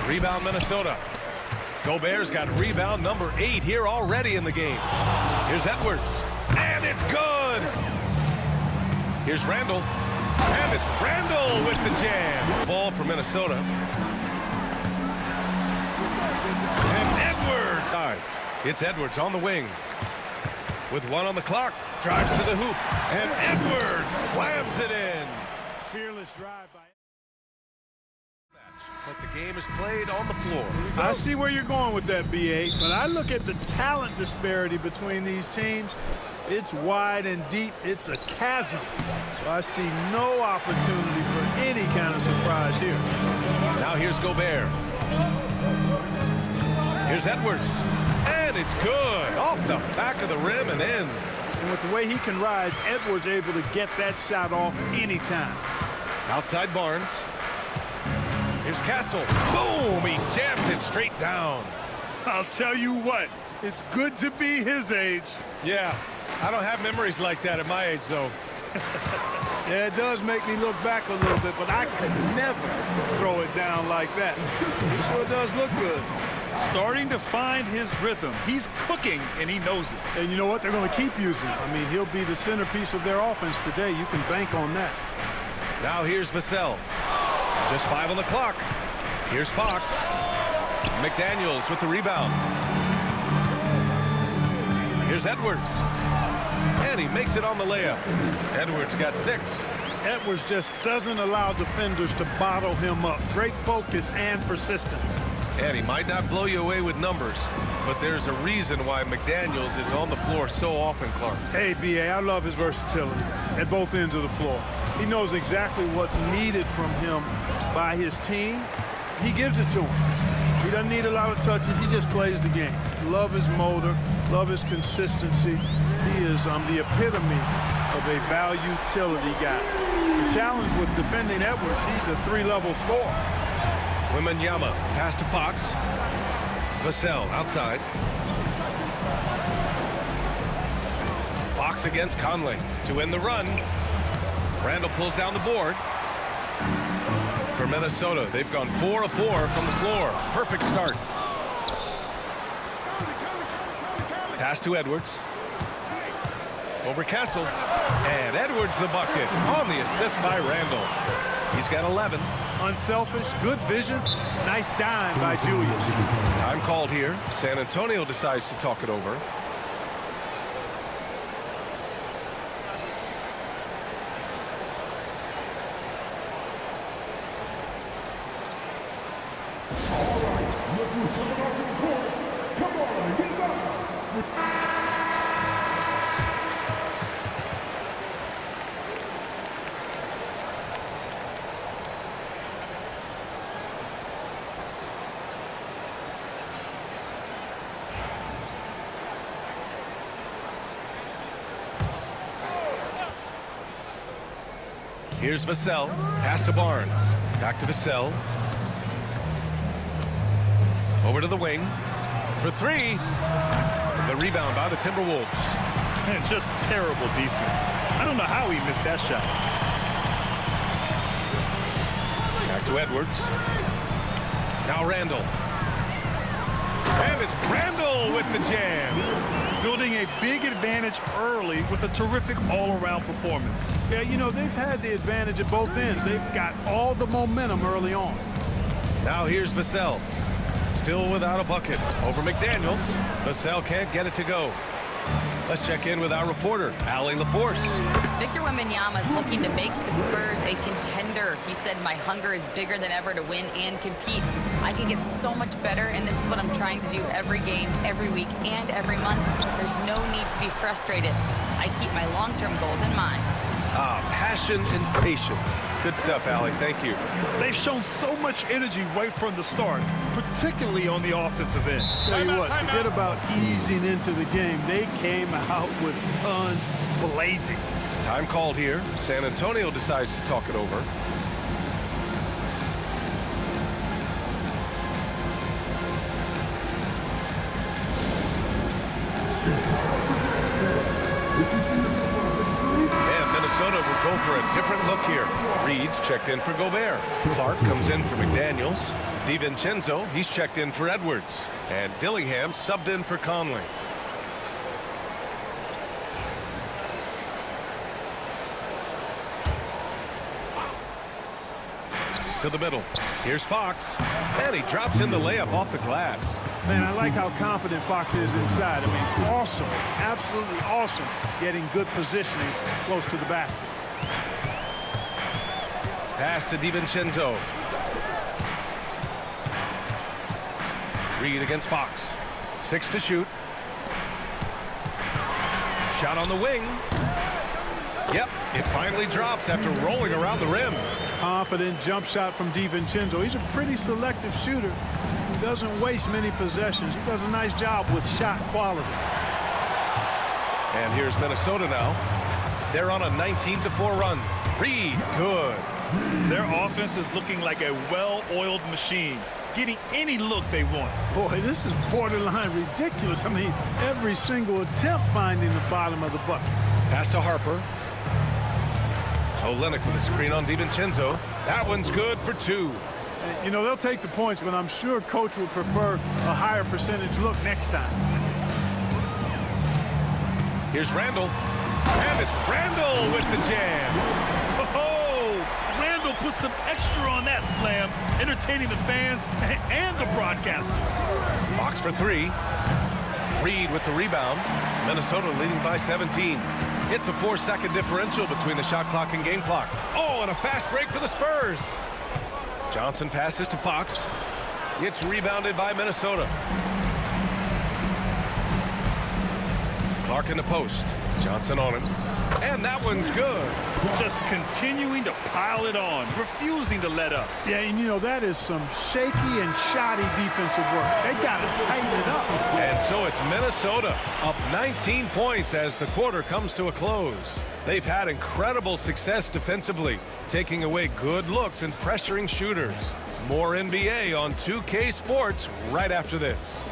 Rebound, Minnesota. Gobert's got rebound number 8 here already in the game. Here's Edwards, and it's good. Here's Randall, and it's Randall with the jam. Ball for Minnesota. And Edwards. It's Edwards on the wing. With 1 on the clock, drives to the hoop, and Edwards slams it in. Fearless drive by. But the game is played on the floor. I see where you're going with that, B.A., but I look at the talent disparity between these teams. It's wide and deep. It's a chasm. So I see no opportunity for any kind of surprise here. Now here's Gobert. Here's Edwards. And it's good. Off the back of the rim and in. And with the way he can rise, Edwards able to get that shot off anytime. Outside Barnes. Here's Castle. Boom! He jams it straight down. I'll tell you what, it's good to be his age. Yeah, I don't have memories like that at my age, though. Yeah, it does make me look back a little bit, but I could never throw it down like that. It sure does look good. Starting to find his rhythm. He's cooking, and he knows it. And you know what? They're going to keep using him. I mean, he'll be the centerpiece of their offense today. You can bank on that. Now here's Vassell. Just 5 on the clock. Here's Fox. McDaniels with the rebound. Here's Edwards. And he makes it on the layup. Edwards got 6. Edwards just doesn't allow defenders to bottle him up. Great focus and persistence. And he might not blow you away with numbers, but there's a reason why McDaniels is on the floor so often, Clark. Hey, B.A., I love his versatility at both ends of the floor. He knows exactly what's needed from him by his team. He gives it to him. He doesn't need a lot of touches. He just plays the game. Love his motor, love his consistency. He is the epitome of a value-utility guy. The challenge with defending Edwards, he's a 3-level scorer. Wembanyama, pass to Fox. Vassell outside. Fox against Conley to end the run. Randall pulls down the board. For Minnesota, they've gone 4 of 4 from the floor. Perfect start. Pass to Edwards. Over Castle. And Edwards the bucket on the assist by Randall. He's got 11. Unselfish, good vision, nice dime by Julius. Time called here. San Antonio decides to talk it over. Here's Vassell. Pass to Barnes. Back to Vassell. Over to the wing. For 3. The rebound by the Timberwolves. And just terrible defense. I don't know how he missed that shot. Back to Edwards. Now Randall. And it's Randall with the jam. Building a big advantage early with a terrific all-around performance. Yeah, you know, they've had the advantage at both ends. They've got all the momentum early on. Now here's Vassell. Still without a bucket. Over McDaniels. Vassell can't get it to go. Let's check in with our reporter, Allie LaForce. Victor Wembanyama is looking to make the Spurs a contender. He said, my hunger is bigger than ever to win and compete. I can get so much better, and this is what I'm trying to do every game, every week, and every month. There's no need to be frustrated. I keep my long-term goals in mind. Passion and patience. Good stuff, Allie. Thank you. They've shown so much energy right from the start, particularly on the offensive end. Tell you what, forget about easing into the game. They came out with guns blazing. Time called here. San Antonio decides to talk it over. Minnesota will go for a different look here. Reed's checked in for Gobert. Clark comes in for McDaniels. DiVincenzo, he's checked in for Edwards. And Dillingham subbed in for Conley. To the middle. Here's Fox. And he drops in the layup off the glass. Man, I like how confident Fox is inside. I mean, awesome, absolutely awesome, getting good positioning close to the basket. Pass to DiVincenzo. Reed against Fox. 6 to shoot. Shot on the wing. Yep, it finally drops after rolling around the rim. Confident jump shot from DiVincenzo. He's a pretty selective shooter. He doesn't waste many possessions. He does a nice job with shot quality. And here's Minnesota now. They're on a 19-4 run. Reed, good. Their offense is looking like a well-oiled machine, getting any look they want. Boy, this is borderline ridiculous. I mean, every single attempt finding the bottom of the bucket. Pass to Harper. Olynyk with a screen on DiVincenzo. That one's good for 2. You know, they'll take the points, but I'm sure coach would prefer a higher percentage look next time. Here's Randall. And it's Randall with the jam. Oh, Randall put some extra on that slam, entertaining the fans and the broadcasters. Fox for 3. Reed with the rebound. Minnesota leading by 17. It's a 4-second differential between the shot clock and game clock. Oh, and a fast break for the Spurs. Johnson passes to Fox. It's rebounded by Minnesota. Clark in the post. Johnson on him. And that one's good. Just continuing to pile it on, refusing to let up. Yeah, and you know, that is some shaky and shoddy defensive work. They got to tighten it up. And so it's Minnesota up 19 points as the quarter comes to a close. They've had incredible success defensively, taking away good looks and pressuring shooters. More NBA on 2K Sports right after this.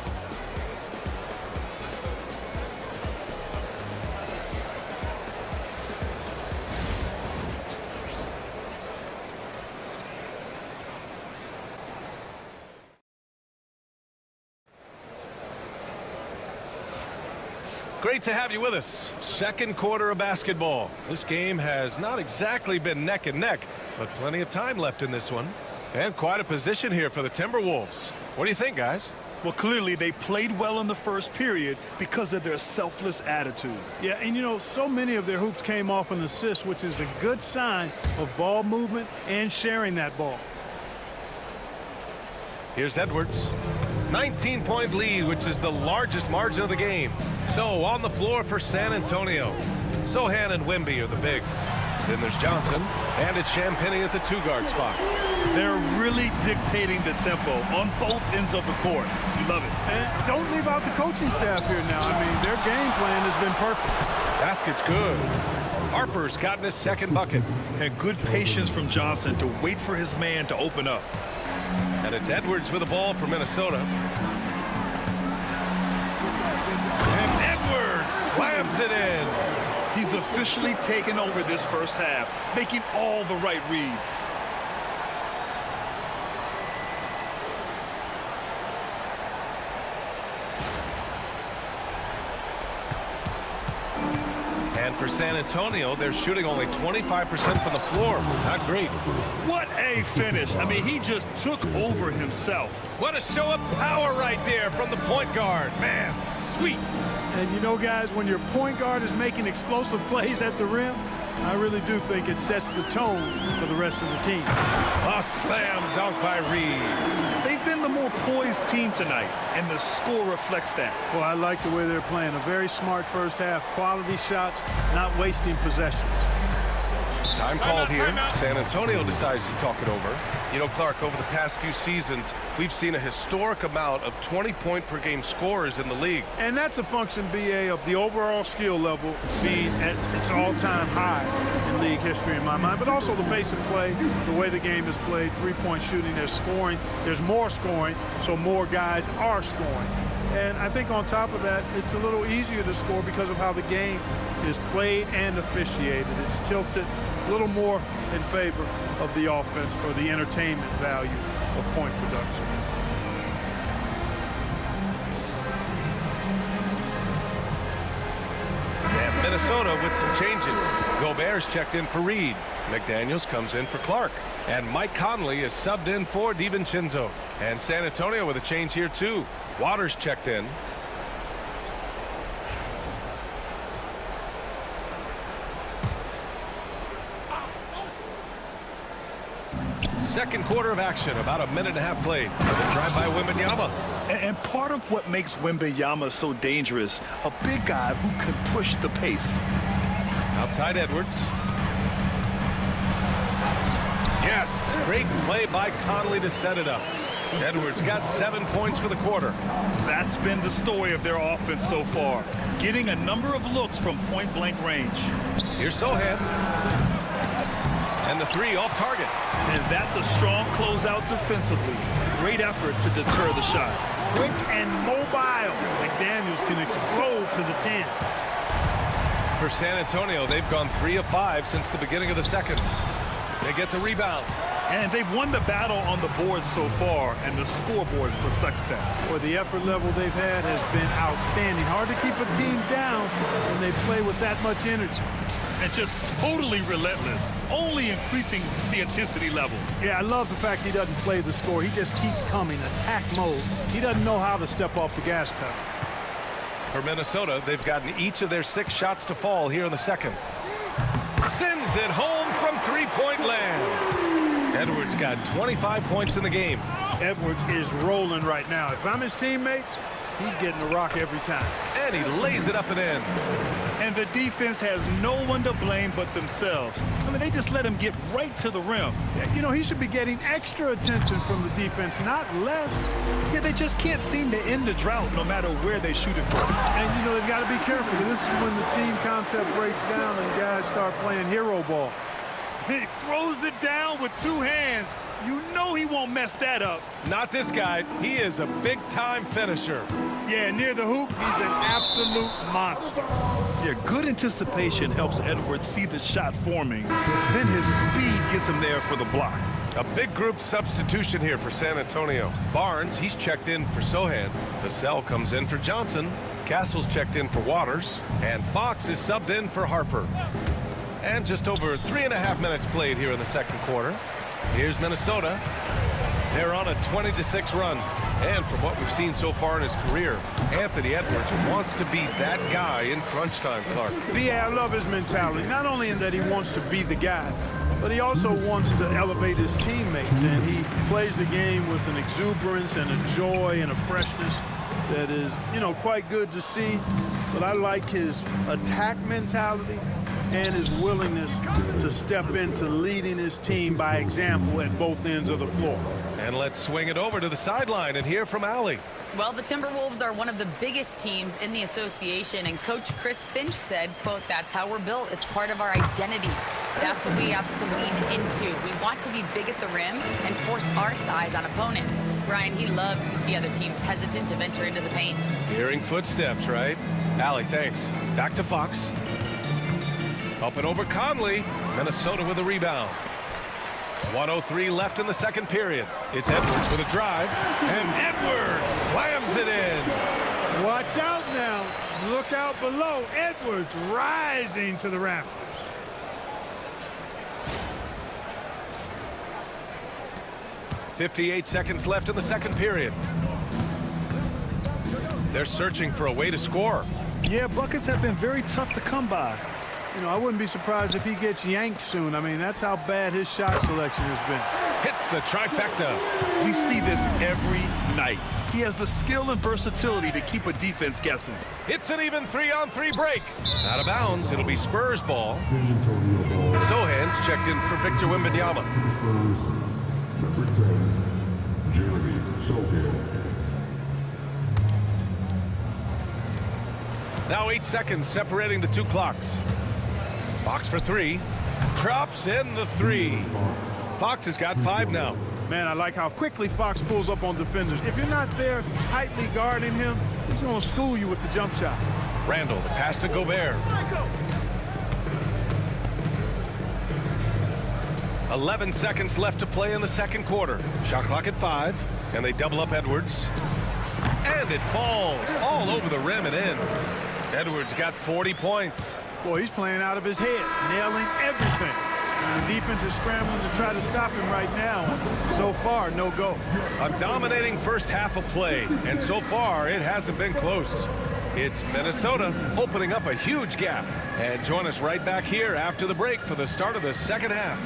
Great to have you with us. Second quarter of basketball. This game has not exactly been neck and neck, but plenty of time left in this one. And quite a position here for the Timberwolves. What do you think, guys? Well, clearly they played well in the first period because of their selfless attitude. Yeah, and you know, so many of their hoops came off an assist, which is a good sign of ball movement and sharing that ball. Here's Edwards. 19-point lead, which is the largest margin of the game. So on the floor for San Antonio. Sohan and Wemby are the bigs. Then there's Johnson, and it's Champagnie at the 2-guard spot. They're really dictating the tempo on both ends of the court. You love it. And don't leave out the coaching staff here now. I mean, their game plan has been perfect. Basket's good. Harper's gotten his second bucket. And good patience from Johnson to wait for his man to open up. And it's Edwards with the ball for Minnesota. And Edwards slams it in. He's officially taken over this first half, making all the right reads. And for San Antonio, they're shooting only 25% from the floor. Not great. What a finish. I mean, he just took over himself. What a show of power right there from the point guard. Man, sweet. And you know, guys, when your point guard is making explosive plays at the rim, I really do think it sets the tone for the rest of the team. A slam dunk by Reed. They've been the more poised team tonight, and the score reflects that. Well, I like the way they're playing. A very smart first half. Quality shots, not wasting possessions. Time called here. San Antonio decides to talk it over. You know, Clark, over the past few seasons, we've seen a historic amount of 20-point-per-game scorers in the league. And that's a function, BA, of the overall skill level being at its all-time high in league history in my mind, but also the pace of play, the way the game is played, three-point shooting, there's scoring, there's more scoring, so more guys are scoring. And I think on top of that, it's a little easier to score because of how the game is played and officiated. It's tilted a little more in favor of the offense for the entertainment value of point production. And Minnesota with some changes. Gobert's checked in for Reed. McDaniels comes in for Clark. And Mike Conley is subbed in for DiVincenzo. And San Antonio with a change here too. Waters checked in. Second quarter of action, about a minute and a half played. The drive by Wembanyama. And part of what makes Wembanyama so dangerous, a big guy who can push the pace. Outside Edwards. Yes, great play by Conley to set it up. Edwards got 7 points for the quarter. That's been the story of their offense so far, getting a number of looks from point-blank range. Here's Sohan. And the three off target. And that's a strong closeout defensively. Great effort to deter the shot. Quick and mobile. McDaniels can explode to the 10. For San Antonio, they've gone 3 of 5 since the beginning of the second. They get the rebound. And they've won the battle on the board so far, and the scoreboard reflects that. Or the effort level they've had has been outstanding. Hard to keep a team down when they play with that much energy. And just totally relentless, only increasing the intensity level. Yeah, I love the fact he doesn't play the score. He just keeps coming, attack mode. He doesn't know how to step off the gas pedal. For Minnesota, they've gotten each of their 6 shots to fall here in the second. Sends it home from three-point land. Edwards got 25 points in the game. Edwards is rolling right now. If I'm his teammates, he's getting the rock every time. And he lays it up and in. And the defense has no one to blame but themselves. I mean, they just let him get right to the rim. You know, he should be getting extra attention from the defense, not less. Yeah, they just can't seem to end the drought no matter where they shoot it from. And, you know, they've got to be careful. This is when the team concept breaks down and guys start playing hero ball. He throws it down with 2 hands. You know he won't mess that up. Not this guy. He is a big-time finisher. Yeah, near the hoop, he's an absolute monster. Yeah, good anticipation helps Edwards see the shot forming. Then his speed gets him there for the block. A big group substitution here for San Antonio. Barnes, he's checked in for Sohan. Vassell comes in for Johnson. Castle's checked in for Waters. And Fox is subbed in for Harper. And just over 3.5 minutes played here in the second quarter. Here's Minnesota. They're on a 20-6 run. And from what we've seen so far in his career, Anthony Edwards wants to be that guy in crunch time, Clark. Yeah, I love his mentality. Not only in that he wants to be the guy, but he also wants to elevate his teammates. And he plays the game with an exuberance and a joy and a freshness that is, you know, quite good to see. But I like his attack mentality and his willingness to step into leading his team by example at both ends of the floor. And let's swing it over to the sideline and hear from Allie. Well, the Timberwolves are one of the biggest teams in the association, and Coach Chris Finch said, quote, "That's how we're built. It's part of our identity. That's what we have to lean into. We want to be big at the rim and force our size on opponents." Ryan, he loves to see other teams hesitant to venture into the paint. Hearing footsteps, right? Allie, thanks. Back to Fox. Up and over Conley. Minnesota with a rebound. 1:03 left in the second period. It's Edwards with a drive. And Edwards slams it in. Watch out now. Look out below. Edwards rising to the rafters. .58 seconds left in the second period. They're searching for a way to score. Yeah, buckets have been very tough to come by. You know, I wouldn't be surprised if he gets yanked soon. I mean, that's how bad his shot selection has been. Hits the trifecta. We see this every night. He has the skill and versatility to keep a defense guessing. It's an even 3-on-3 break. Out of bounds, it'll be Spurs ball. Sohan's checked in for Victor Wembanyama. Spurs, number 10, Jeremy Sohan. Now 8 seconds separating the 2 clocks. Fox for 3. Drops in the 3. Fox has got 5 now. Man, I like how quickly Fox pulls up on defenders. If you're not there tightly guarding him, he's going to school you with the jump shot. Randall, the pass to Gobert. 11 seconds left to play in the second quarter. Shot clock at 5, and they double up Edwards. And it falls all over the rim and in. Edwards got 40 points. Boy, he's playing out of his head, nailing everything. The defense is scrambling to try to stop him right now. So far, no go. A dominating first half of play, and so far it hasn't been close. It's Minnesota opening up a huge gap. And join us right back here after the break for the start of the second half.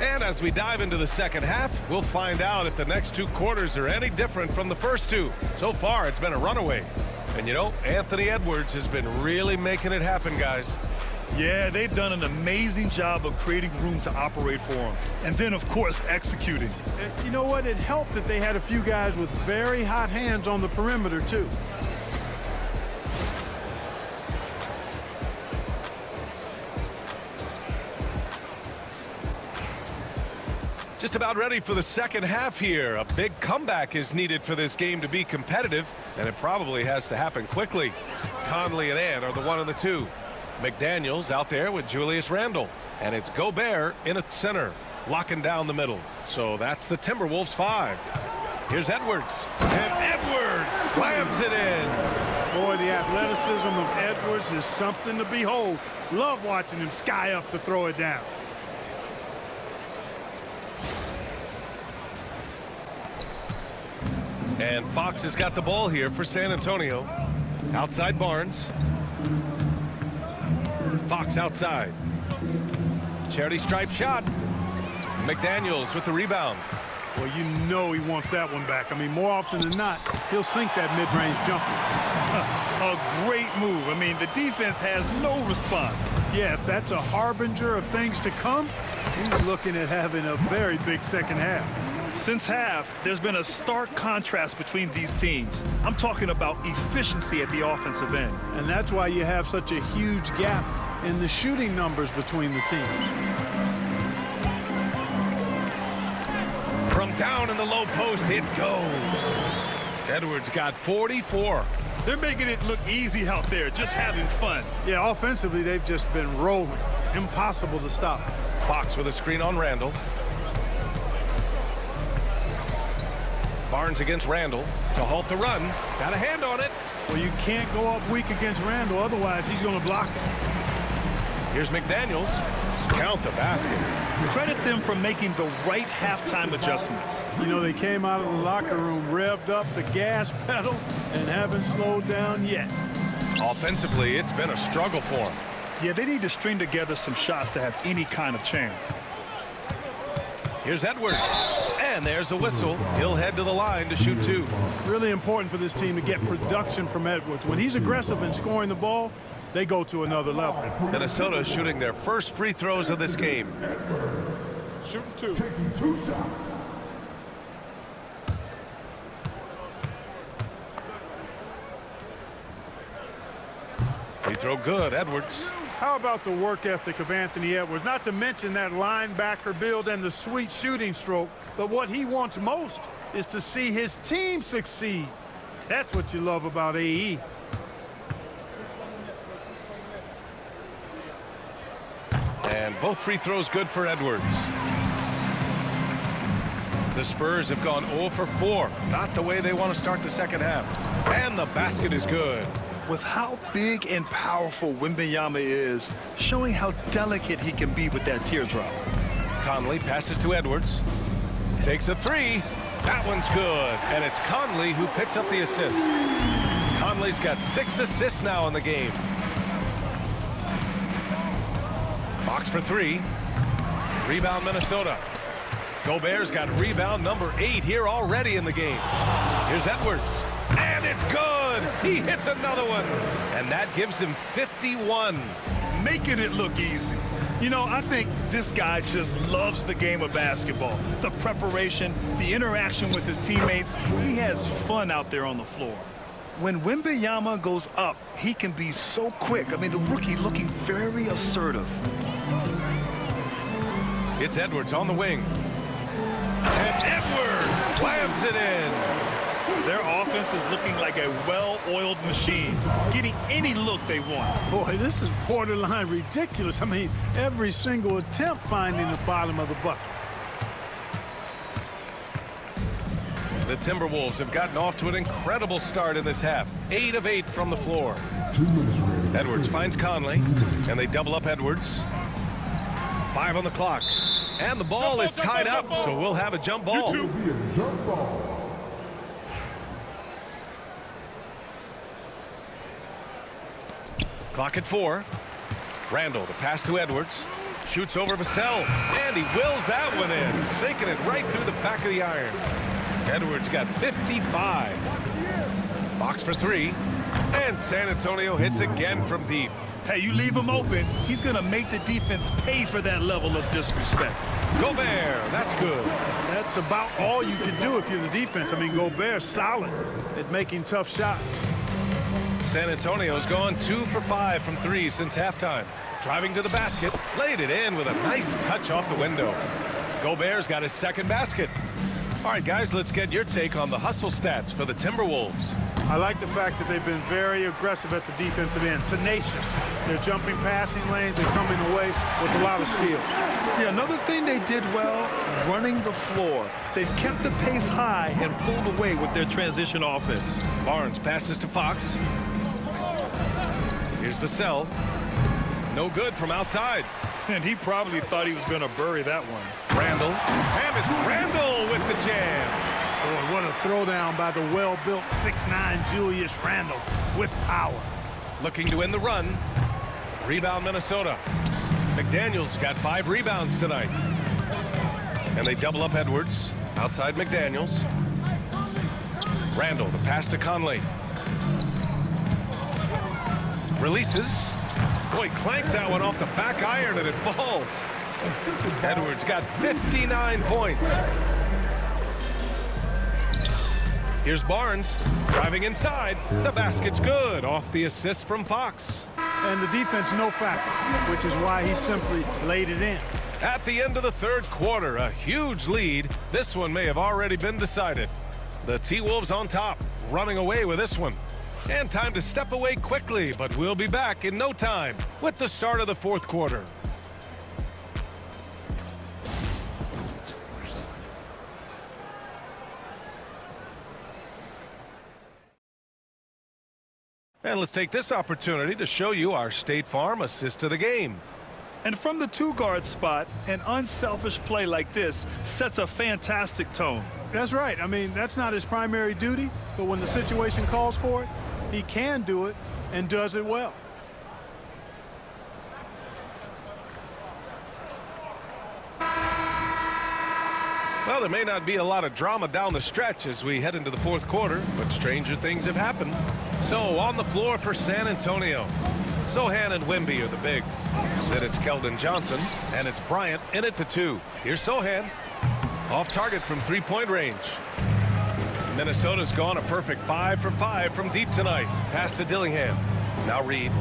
And as we dive into the second half, we'll find out if the next two quarters are any different from the first two. So far, it's been a runaway. And you know, Anthony Edwards has been really making it happen, guys. Yeah, they've done an amazing job of creating room to operate for him. And then, of course, executing. You know what? It helped that they had a few guys with very hot hands on the perimeter, too. Just about ready for the second half here. A big comeback is needed for this game to be competitive, and it probably has to happen quickly. Conley and Ant are the 1 and the 2. McDaniels out there with Julius Randle, and it's Gobert in at center, locking down the middle. So that's the Timberwolves 5. Here's Edwards, and Edwards slams it in. Boy, the athleticism of Edwards is something to behold. Love watching him sky up to throw it down. And Fox has got the ball here for San Antonio. Outside Barnes. Fox outside. Charity stripe shot. McDaniels with the rebound. Well, you know he wants that one back. I mean, more often than not, he'll sink that mid-range jumper. A great move. I mean, the defense has no response. Yeah, if that's a harbinger of things to come, he's looking at having a very big second half. Since half, there's been a stark contrast between these teams. I'm talking about efficiency at the offensive end. And that's why you have such a huge gap in the shooting numbers between the teams. From down in the low post, it goes. Edwards got 44. They're making it look easy out there, just having fun. Yeah, offensively, they've just been rolling. Impossible to stop. Fox with a screen on Randle. Barnes against Randle to halt the run. Got a hand on it. Well, you can't go up weak against Randle, otherwise he's going to block it. Here's McDaniels. Count the basket. Credit them for making the right halftime adjustments. You know, they came out of the locker room, revved up the gas pedal, and haven't slowed down yet. Offensively, it's been a struggle for them. Yeah, they need to string together some shots to have any kind of chance. Here's Edwards. And there's a whistle. He'll head to the line to shoot 2. Really important for this team to get production from Edwards. When he's aggressive in scoring the ball, they go to another level. Minnesota shooting their first free throws of this game. Shooting 2. Taking 2 shots. Free throw good, Edwards. How about the work ethic of Anthony Edwards? Not to mention that linebacker build and the sweet shooting stroke. But what he wants most is to see his team succeed. That's what you love about AE. And both free throws good for Edwards. The Spurs have gone 0 for 4. Not the way they want to start the second half. And the basket is good. With how big and powerful Wembanyama is, showing how delicate he can be with that teardrop. Conley passes to Edwards. Takes a three. That one's good. And it's Conley who picks up the assist. Conley's got 6 assists now in the game. Fox for 3. Rebound Minnesota. Gobert's got rebound number 8 here already in the game. Here's Edwards. And it's good. He hits another one. And that gives him 51. Making it look easy. You know, I think this guy just loves the game of basketball. The preparation, the interaction with his teammates. He has fun out there on the floor. When Wembanyama goes up, he can be so quick. I mean, the rookie looking very assertive. It's Edwards on the wing. And Edwards slams it in. Their offense is looking like a well-oiled machine, getting any look they want. Boy, this is borderline ridiculous. I mean, every single attempt finding the bottom of the bucket. The Timberwolves have gotten off to an incredible start in this half. 8 of 8 from the floor. 2 minutes remaining. Edwards finds Conley, and they double up Edwards. 5 on the clock. And the ball is tied up, so we'll have a jump ball. It'll be a jump ball. Clock at 4. Randall, the pass to Edwards. Shoots over Vassell, and he wills that one in, sinking it right through the back of the iron. Edwards got 55. Fox for 3. And San Antonio hits again from deep. Hey, you leave him open, he's going to make the defense pay for that level of disrespect. Gobert, that's good. That's about all you can do if you're the defense. I mean, Gobert's solid at making tough shots. San Antonio's gone 2 for 5 from 3 since halftime. Driving to the basket, laid it in with a nice touch off the window. Gobert's got his second basket. All right, guys, let's get your take on the hustle stats for the Timberwolves. I like the fact that they've been very aggressive at the defensive end, tenacious. They're jumping passing lanes and coming away with a lot of skill. Yeah, another thing they did well, running the floor. They've kept the pace high and pulled away with their transition offense. Barnes passes to Fox. Here's Vassell. No good from outside. And he probably thought he was going to bury that one. Randall. And it's Randall with the jam. Boy, what a throwdown by the well-built 6'9" Julius Randle with power. Looking to win the run. Rebound Minnesota. McDaniels got 5 rebounds tonight. And they double up Edwards. Outside McDaniels. Randall, the pass to Conley. Releases. Boy, clanks that one off the back iron and it falls. Edwards got 59 points. Here's Barnes driving inside. The basket's good off the assist from Fox. And the defense no factor, which is why he simply laid it in. At the end of the third quarter, a huge lead. This one may have already been decided. The T-Wolves on top, running away with this one. And time to step away quickly, but we'll be back in no time with the start of the fourth quarter. And let's take this opportunity to show you our State Farm assist to the game. And from the 2-guard spot, an unselfish play like this sets a fantastic tone. That's right. I mean, that's not his primary duty, but when the situation calls for it, he can do it and does it well. Well, there may not be a lot of drama down the stretch as we head into the fourth quarter, but stranger things have happened. So on the floor for San Antonio, Sohan and Wemby are the bigs. Then it's Keldon Johnson, and it's Bryant in at the 2. Here's Sohan, off target from 3-point range. Minnesota's gone a perfect 5 for 5 from deep tonight. Pass to Dillingham. Now Reed.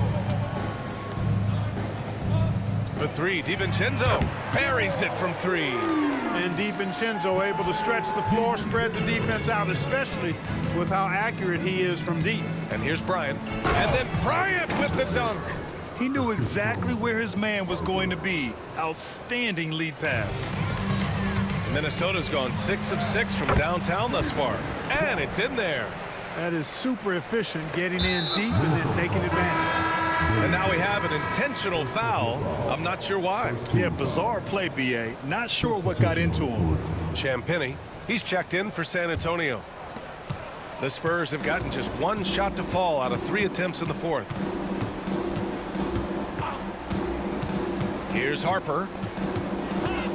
For 3, DiVincenzo buries it from 3. And DiVincenzo able to stretch the floor, spread the defense out, especially with how accurate he is from deep. And here's Bryant. And then Bryant with the dunk. He knew exactly where his man was going to be. Outstanding lead pass. Minnesota's gone 6 of 6 from downtown thus far. And it's in there. That is super efficient, getting in deep and then taking advantage. And now we have an intentional foul. I'm not sure why. Yeah, bizarre play, B.A. Not sure what got into him. Champagny, he's checked in for San Antonio. The Spurs have gotten just one shot to fall out of 3 attempts in the fourth. Here's Harper.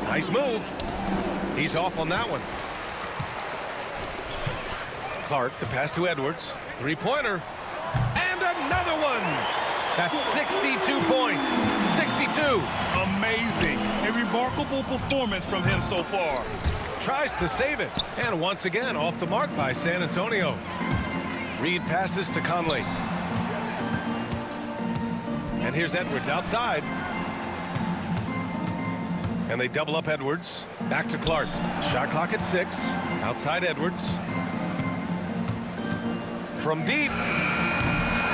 Nice move. He's off on that one. Clark, the pass to Edwards. Three-pointer. And another one. That's 62 points. 62. Amazing. A remarkable performance from him so far. Tries to save it. And once again, off the mark by San Antonio. Reed passes to Conley. And here's Edwards outside. And they double up Edwards. Back to Clark. Shot clock at 6. Outside Edwards. From deep.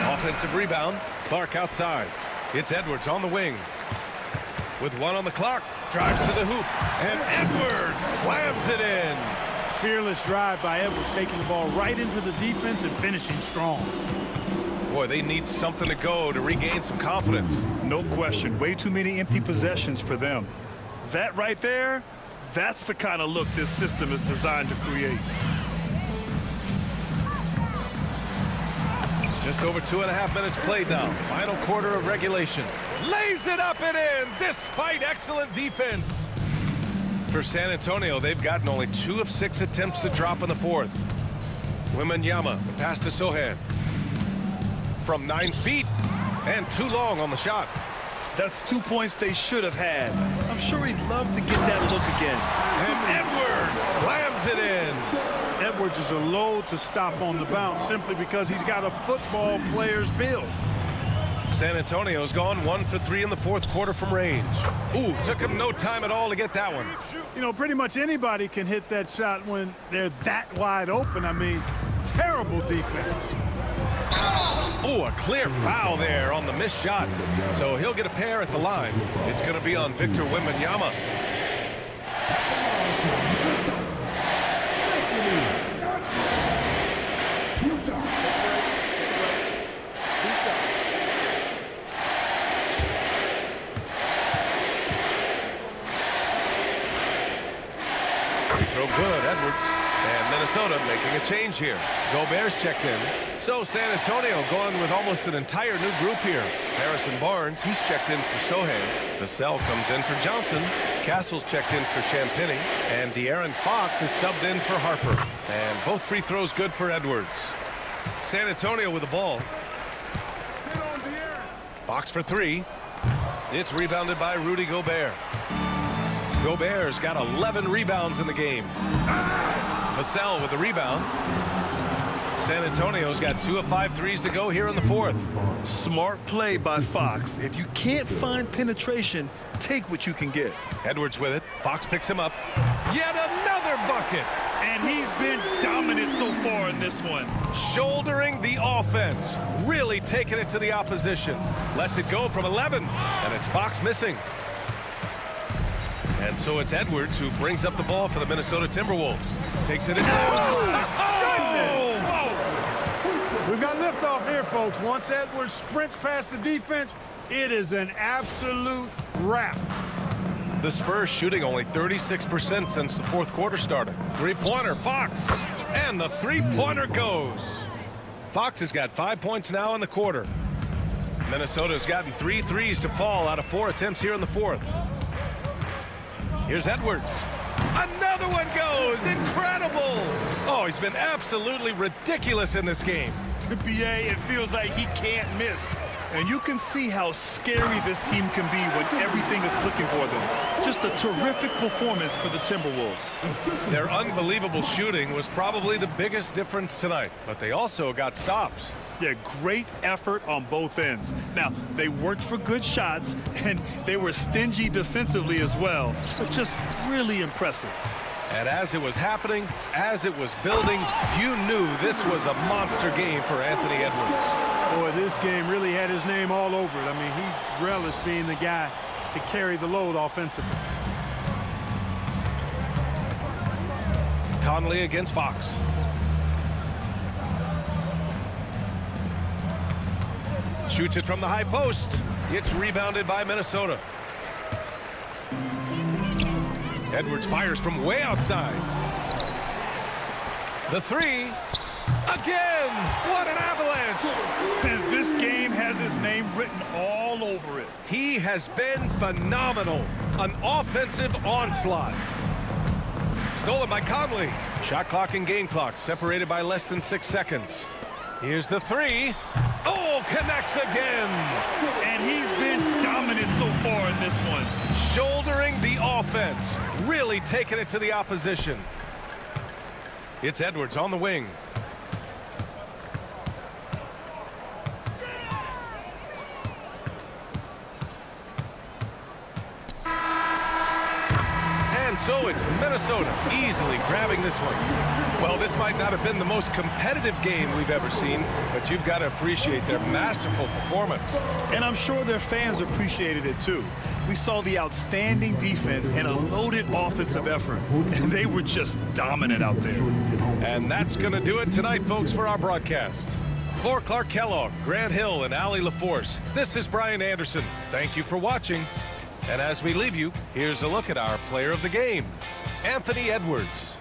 Offensive rebound. Clark outside. It's Edwards on the wing. With 1 on the clock. Drives to the hoop. And Edwards slams it in. Fearless drive by Edwards, taking the ball right into the defense and finishing strong. Boy, they need something to go to regain some confidence. No question. Way too many empty possessions for them. That right there, that's the kind of look this system is designed to create. Just over 2.5 minutes played now. Final quarter of regulation. Lays it up and in despite excellent defense. For San Antonio, they've gotten only 2 of 6 attempts to drop in the fourth. Wembanyama, the pass to Sohan. From 9 feet and too long on the shot. That's 2 points they should have had. I'm sure he'd love to get that look again. And Edwards slams it in. Edwards is a load to stop on the bounce simply because he's got a football player's build. San Antonio's gone 1 for 3 in the fourth quarter from range. Ooh, took him no time at all to get that one. You know, pretty much anybody can hit that shot when they're that wide open. I mean, terrible defense. Ooh, a clear foul there on the missed shot. So he'll get a pair at the line. It's going to be on Victor Wembanyama. Free throw good, Edwards. And Minnesota making a change here. Gobert's checked in. So San Antonio going with almost an entire new group here. Harrison Barnes, he's checked in for Sohan. Vassell comes in for Johnson. Castle's checked in for Champagny. And De'Aaron Fox is subbed in for Harper. And both free throws good for Edwards. San Antonio with the ball. Fox for 3. It's rebounded by Rudy Gobert. Gobert's got 11 rebounds in the game. Vassell with the rebound. San Antonio's got 2 of 5 threes to go here in the fourth. Smart play by Fox. If you can't find penetration, take what you can get. Edwards with it. Fox picks him up. Yet another bucket. And he's been dominant so far in this one. Shouldering the offense. Really taking it to the opposition. Lets it go from 11. And it's Fox missing. And so it's Edwards who brings up the ball for the Minnesota Timberwolves. Takes it in. We've got liftoff here, folks. Once Edwards sprints past the defense, it is an absolute wrap. The Spurs shooting only 36% since the fourth quarter started. Three-pointer, Fox. And the three-pointer goes. Fox has got 5 points now in the quarter. Minnesota's gotten 3 threes to fall out of 4 attempts here in the fourth. Here's Edwards. Another one goes. Incredible. Oh, he's been absolutely ridiculous in this game. The BA, it feels like he can't miss. And you can see how scary this team can be when everything is clicking for them. Just a terrific performance for the Timberwolves. Their unbelievable shooting was probably the biggest difference tonight, but they also got stops. Yeah, great effort on both ends. Now, they worked for good shots, and they were stingy defensively as well, but just really impressive. And as it was happening, as it was building, you knew this was a monster game for Anthony Edwards. Boy, this game really had his name all over it. I mean, he relished being the guy to carry the load offensively. Conley against Fox. Shoots it from the high post. It's rebounded by Minnesota. Edwards fires from way outside. The three. Again! What an avalanche! And this game has his name written all over it. He has been phenomenal. An offensive onslaught. Stolen by Conley. Shot clock and game clock separated by less than 6 seconds. Here's the three. Oh, connects again. And he's been dominant so far in this one. Shouldering the offense. Really taking it to the opposition. It's Edwards on the wing. And so it's Minnesota easily grabbing this one. Well, this might not have been the most competitive game we've ever seen, but you've got to appreciate their masterful performance. And I'm sure their fans appreciated it too. We saw the outstanding defense and a loaded offensive effort, and they were just dominant out there. And that's going to do it tonight, folks, for our broadcast. For Clark Kellogg, Grant Hill, and Allie LaForce, this is Brian Anderson. Thank you for watching. And as we leave you, here's a look at our player of the game, Anthony Edwards.